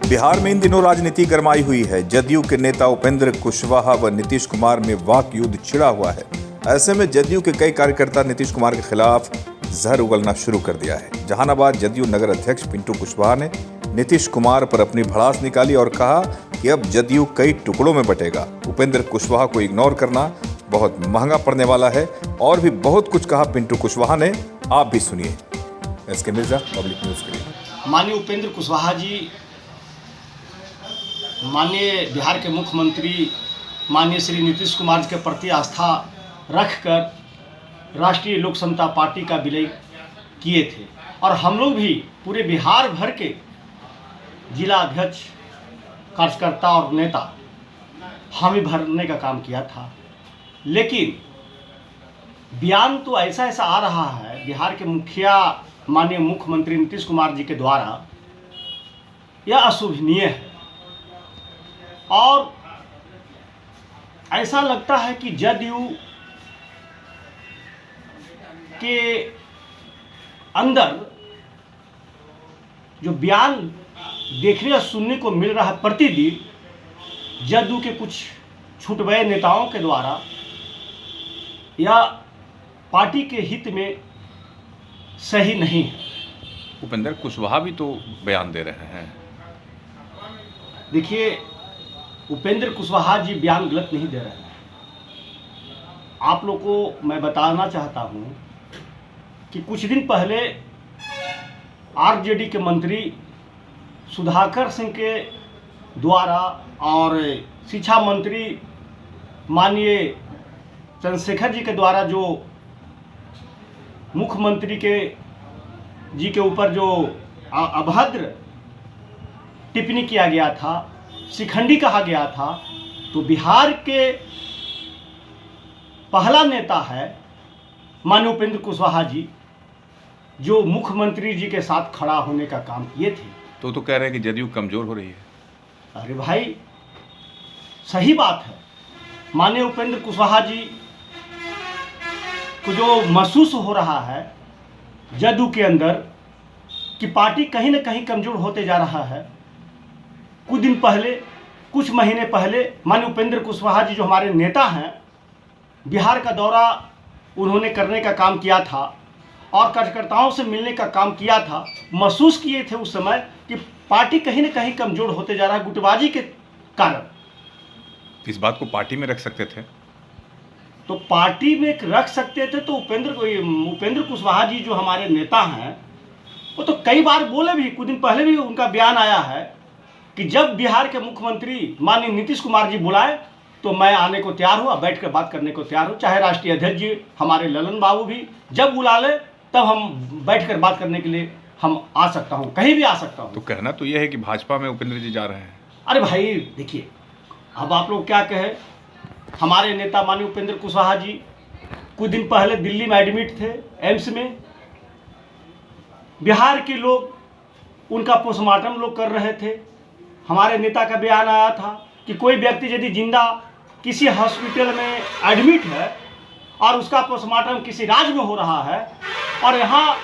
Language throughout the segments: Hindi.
बिहार में इन दिनों राजनीति गरमाई हुई है। जदयू के नेता उपेंद्र कुशवाहा व नीतीश कुमार में वाक युद्ध छिड़ा हुआ है। ऐसे में जदयू के कई कार्यकर्ता नीतीश कुमार के खिलाफ जहर उगलना शुरू कर दिया है। जहानाबाद जदयू नगर अध्यक्ष पिंटू कुशवाहा ने नीतीश कुमार पर अपनी भड़ास निकाली और कहा कि अब जदयू कई टुकड़ों में बटेगा। उपेंद्र कुशवाहा को इग्नोर करना बहुत महंगा पड़ने वाला है और भी बहुत कुछ कहा पिंटू कुशवाहा ने। आप भी सुनिए। एसके मिर्जा, पब्लिक न्यूज के लिए। माननीय उपेंद्र कुशवाहा जी माननीय बिहार के मुख्यमंत्री माननीय श्री नीतीश कुमार के प्रति आस्था रखकर राष्ट्रीय लोक समता पार्टी का विलय किए थे और हम लोग भी पूरे बिहार भर के जिला अध्यक्ष, कार्यकर्ता और नेता हामी भरने का काम किया था। लेकिन बयान तो ऐसा ऐसा आ रहा है बिहार के मुखिया माननीय मुख्यमंत्री नीतीश कुमार जी के द्वारा, यह अशोभनीय है और ऐसा लगता है कि जदयू के अंदर जो बयान देखने और सुनने को मिल रहा है प्रतिदिन, जदयू के कुछ छुटभये नेताओं के द्वारा या पार्टी के हित में सही नहीं है। उपेंद्र कुशवाहा भी तो बयान दे रहे हैं। देखिए, उपेंद्र कुशवाहा जी बयान गलत नहीं दे रहे हैं। आप लोग को मैं बताना चाहता हूं कि कुछ दिन पहले आरजेडी के मंत्री सुधाकर सिंह के द्वारा और शिक्षा मंत्री माननीय चंद्रशेखर जी के द्वारा जो मुख्यमंत्री के जी के ऊपर जो अभद्र टिप्पणी किया गया था, शिखंडी कहा गया था, तो बिहार के पहला नेता है माननीय उपेंद्र कुशवाहा जी, जो मुख्यमंत्री जी के साथ खड़ा होने का काम किए थे। तो कह रहे हैं कि जदयू कमजोर हो रही है। अरे भाई, सही बात है। माननीय उपेंद्र कुशवाहा जी को जो महसूस हो रहा है जदयू के अंदर कि पार्टी कहीं ना कहीं कमजोर होते जा रहा है। कुछ दिन पहले, कुछ महीने पहले माननीय उपेंद्र कुशवाहा जी जो हमारे नेता हैं, बिहार का दौरा उन्होंने करने का काम किया था और कार्यकर्ताओं से मिलने का काम किया था। महसूस किए थे उस समय कि पार्टी कहीं ना कहीं कमजोर होते जा रहा है गुटबाजी के कारण। इस बात को पार्टी में रख सकते थे, तो पार्टी में रख सकते थे। तो उपेंद्र कुशवाहा जी जो हमारे नेता हैं, वो तो कई बार बोले भी, कुछ दिन पहले भी उनका बयान आया है कि जब बिहार के मुख्यमंत्री माननीय नीतीश कुमार जी बुलाए तो मैं आने को तैयार हूँ, बैठकर बात करने को तैयार हूँ। चाहे राष्ट्रीय अध्यक्ष जी हमारे ललन बाबू भी जब बुला ले तब हम बैठकर बात करने के लिए हम आ सकता हूँ, कहीं भी आ सकता हूँ। तो कहना तो यह है कि भाजपा में उपेंद्र जी जा रहे हैं। अरे भाई देखिए, अब आप लोग क्या कहे, हमारे नेता माननीय उपेंद्र कुशवाहा जी कुछ दिन पहले दिल्ली में एडमिट थे, एम्स में। बिहार के लोग उनका पोस्टमार्टम लोग कर रहे थे। हमारे नेता का बयान आया था कि कोई व्यक्ति यदि जिंदा किसी हॉस्पिटल में एडमिट है और उसका पोस्टमार्टम किसी राज्य में हो रहा है और यहाँ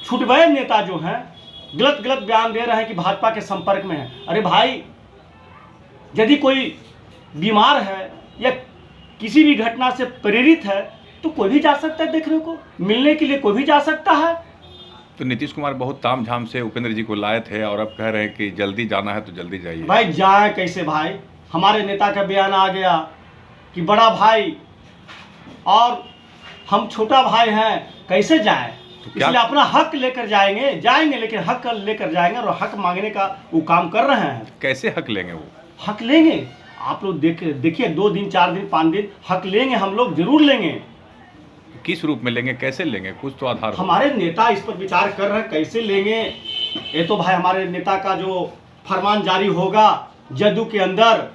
छुटभये नेता जो हैं गलत बयान दे रहे हैं कि भाजपा के संपर्क में है। अरे भाई, यदि कोई बीमार है या किसी भी घटना से प्रेरित है तो कोई भी जा सकता है देखने को, मिलने के लिए कोई भी जा सकता है। तो नीतीश कुमार बहुत तामझाम से उपेंद्र जी को लाए थे और अब कह रहे हैं कि जल्दी जाना है तो जल्दी जाइए। भाई जाए कैसे भाई? हमारे नेता का बयान आ गया कि बड़ा भाई और हम छोटा भाई हैं, कैसे जाएं? तो इसलिए अपना हक लेकर जाएंगे, लेकिन हक लेकर जाएंगे और हक मांगने का वो काम कर रहे हैं। कैसे हक लेंगे? वो हक लेंगे, आप लोग देखिए 2 दिन 4 दिन 5 दिन हक लेंगे, हम लोग जरूर लेंगे। किस रूप में लेंगे, कैसे लेंगे? कुछ तो आधार। हमारे नेता इस पर विचार कर रहे हैं कैसे लेंगे। ये तो भाई हमारे नेता का जो फरमान जारी होगा जदयू के अंदर,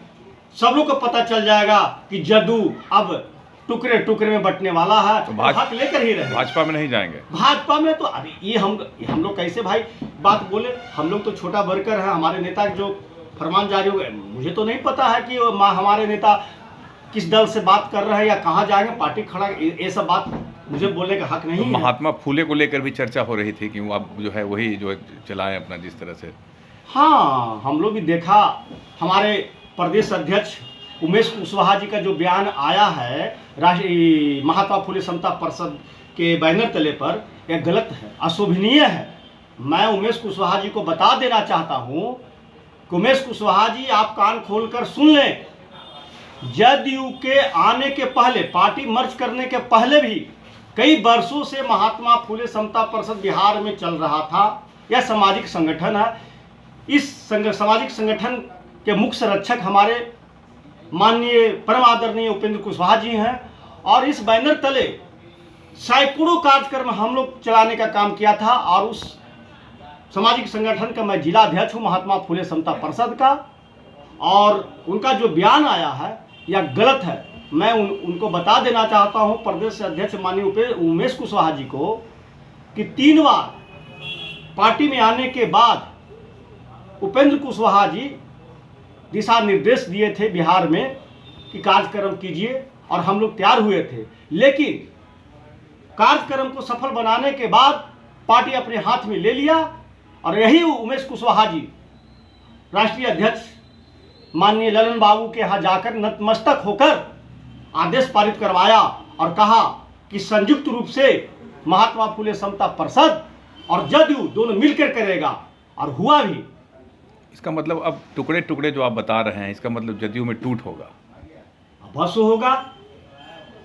सब लोग को पता चल जाएगा कि जदयू अब टुकड़े टुकड़े में बंटने वाला है। तो हक लेकर ही रहे। भाजपा में नहीं जाएंगे? भाजपा में तो अरे ये हम लोग कैसे भाई बात बोले? हम लोग तो छोटा वर्कर है। हमारे नेता जो फरमान जारी हो गए, मुझे तो नहीं पता है कि हमारे नेता किस दल से बात कर रहे हैं या कहाँ जाएंगे, पार्टी खड़ा, ये सब बात मुझे बोलने का हक नहीं है। महात्मा फूले को लेकर भी चर्चा हो रही थी कि वो अब जो है वही जो चलाएं अपना जिस तरह से। हाँ, हम लोग भी देखा, हमारे प्रदेश अध्यक्ष उमेश कुशवाहा जी का जो बयान आया है राष्ट्रीय महात्मा फुले समता परिषद के बैनर तले पर, यह गलत है, अशोभनीय है। मैं उमेश कुशवाहा जी को बता देना चाहता हूँ कि उमेश कुशवाहा जी, आप कान खोलकर सुन लें, जदयू के आने के पहले, पार्टी मर्ज करने के पहले भी कई वर्षों से महात्मा फुले समता परिषद बिहार में चल रहा था। यह सामाजिक संगठन है। इस सामाजिक संगठन के मुख्य संरक्षक हमारे माननीय परम आदरणीय उपेंद्र कुशवाहा जी हैं, और इस बैनर तले सैकड़ों कार्यक्रम हम लोग चलाने का काम किया था, और उस सामाजिक संगठन का मैं जिला अध्यक्ष हूँ महात्मा फुले समता परिषद का। और उनका जो बयान आया है यह गलत है। मैं उनको बता देना चाहता हूँ, प्रदेश अध्यक्ष माननीय उमेश कुशवाहा जी को, कि 3 बार पार्टी में आने के बाद उपेंद्र कुशवाहा जी दिशा निर्देश दिए थे बिहार में कि कार्यक्रम कीजिए, और हम लोग तैयार हुए थे। लेकिन कार्यक्रम को सफल बनाने के बाद पार्टी अपने हाथ में ले लिया, और यही उमेश कुशवाहा जी राष्ट्रीय अध्यक्ष माननीय ललन बाबू के यहाँ जाकर नतमस्तक होकर आदेश पारित करवाया और कहा कि संयुक्त रूप से महात्मा फुले समता परिषद और जदयू दोनों मिलकर करेगा, और हुआ भी। इसका मतलब अब टुकड़े टुकड़े जो आप बता रहे हैं, इसका मतलब जदयू में टूट होगा? अवश्य होगा।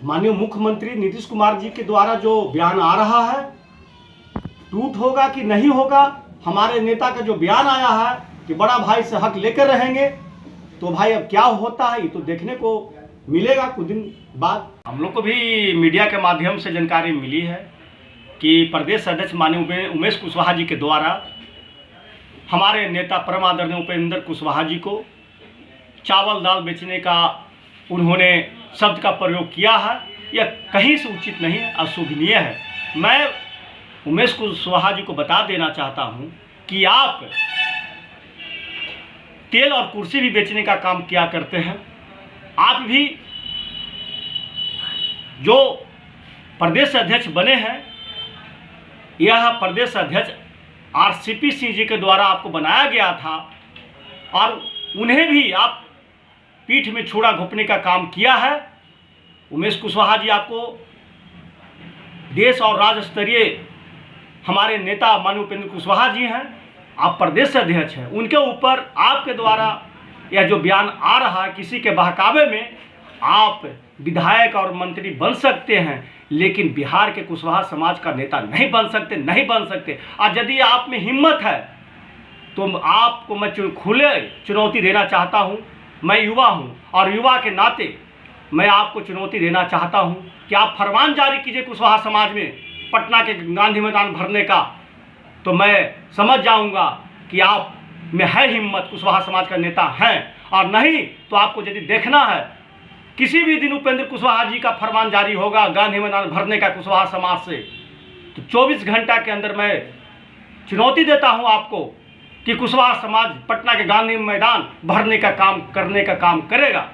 माननीय मुख्यमंत्री नीतीश कुमार जी के द्वारा जो बयान आ रहा है, टूट होगा कि नहीं होगा, हमारे नेता का जो बयान आया है कि बड़ा भाई से हक लेकर रहेंगे, तो भाई अब क्या होता है ये तो देखने को मिलेगा कुछ दिन बाद। हम लोग को भी मीडिया के माध्यम से जानकारी मिली है कि प्रदेश अध्यक्ष माननीय उमेश कुशवाहा जी के द्वारा हमारे नेता परम आदरणीय उपेंद्र कुशवाहा जी को चावल दाल बेचने का उन्होंने शब्द का प्रयोग किया है। यह कहीं से उचित नहीं है, अशोभनीय है। मैं उमेश कुशवाहा जी को बता देना चाहता हूँ कि आप तेल और कुर्सी भी बेचने का काम किया करते हैं। आप भी जो प्रदेश अध्यक्ष बने हैं, यह प्रदेश अध्यक्ष आरसीपी सिंह जी के द्वारा आपको बनाया गया था, और उन्हें भी आप पीठ में छुरा घोंपने का काम किया है। उमेश कुशवाहा जी आपको देश और राज्य स्तरीय हमारे नेता माननीय उपेंद्र कुशवाहा जी हैं, आप प्रदेश अध्यक्ष हैं, उनके ऊपर आपके द्वारा यह जो बयान आ रहा है, किसी के बहकावे में आप विधायक और मंत्री बन सकते हैं, लेकिन बिहार के कुशवाहा समाज का नेता नहीं बन सकते। और यदि आप में हिम्मत है तो आपको मैं खुले चुनौती देना चाहता हूं। मैं युवा हूं, और युवा के नाते मैं आपको चुनौती देना चाहता हूं कि आप फरमान जारी कीजिए कुशवाहा समाज में पटना के गांधी मैदान भरने का, तो मैं समझ जाऊंगा कि आप में है हिम्मत, कुशवाहा समाज का नेता हैं। और नहीं तो आपको यदि देखना है, किसी भी दिन उपेंद्र कुशवाहा जी का फरमान जारी होगा गांधी मैदान भरने का कुशवाहा समाज से, तो 24 घंटा के अंदर मैं चुनौती देता हूं आपको कि कुशवाहा समाज पटना के गांधी मैदान भरने का काम करने का काम करेगा।